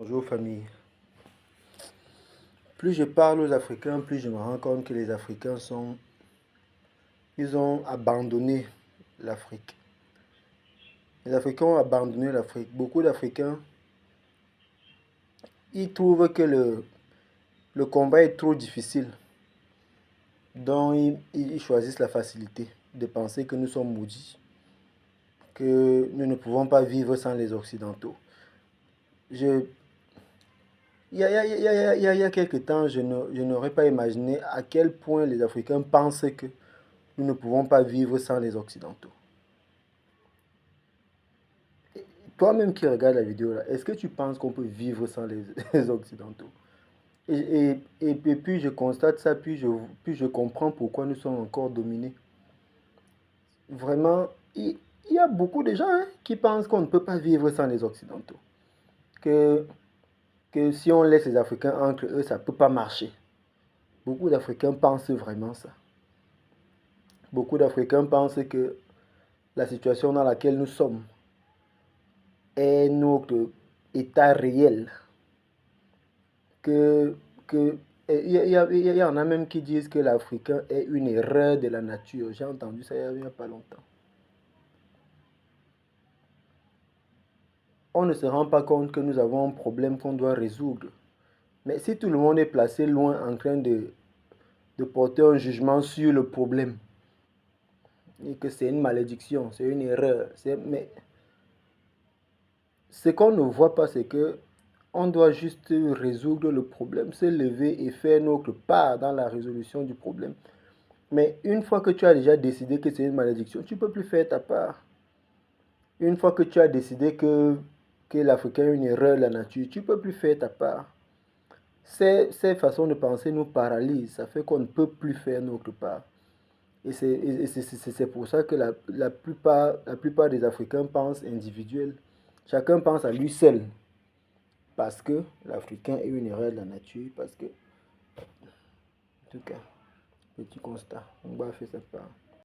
Bonjour famille. Plus je parle aux Africains, plus je me rends compte que les Africains ils ont abandonné l'Afrique. Les Africains ont abandonné l'Afrique. Beaucoup d'Africains, ils trouvent que le combat est trop difficile. Donc ils choisissent la facilité de penser que nous sommes maudits, que nous ne pouvons pas vivre sans les Occidentaux. Il y a quelques temps, je n'aurais pas imaginé à quel point les Africains pensent que nous ne pouvons pas vivre sans les Occidentaux. Toi-même qui regardes la vidéo là, est-ce que tu penses qu'on peut vivre sans les Occidentaux? Et puis je constate ça, puis je comprends pourquoi nous sommes encore dominés. Vraiment, il y a beaucoup de gens qui pensent qu'on ne peut pas vivre sans les Occidentaux. Que si on laisse les Africains entre eux, ça ne peut pas marcher. Beaucoup d'Africains pensent vraiment ça. Beaucoup d'Africains pensent que la situation dans laquelle nous sommes est notre état réel. Il y en a même qui disent que l'Africain est une erreur de la nature. J'ai entendu ça il n'y a pas longtemps. On ne se rend pas compte que nous avons un problème qu'on doit résoudre. Mais si tout le monde est placé loin en train de porter un jugement sur le problème, et que c'est une malédiction, c'est une erreur, mais ce qu'on ne voit pas, c'est que on doit juste résoudre le problème, se lever et faire notre part dans la résolution du problème. Mais une fois que tu as déjà décidé que c'est une malédiction, tu ne peux plus faire ta part. Une fois que tu as décidé que l'Africain est une erreur de la nature, tu ne peux plus faire ta part. Ces façons de penser nous paralysent, ça fait qu'on ne peut plus faire notre part. Et c'est pour ça que la plupart des Africains pensent individuel. Chacun pense à lui seul. Parce que l'Africain est une erreur de la nature. Parce que, en tout cas, petit constat, on va faire sa part.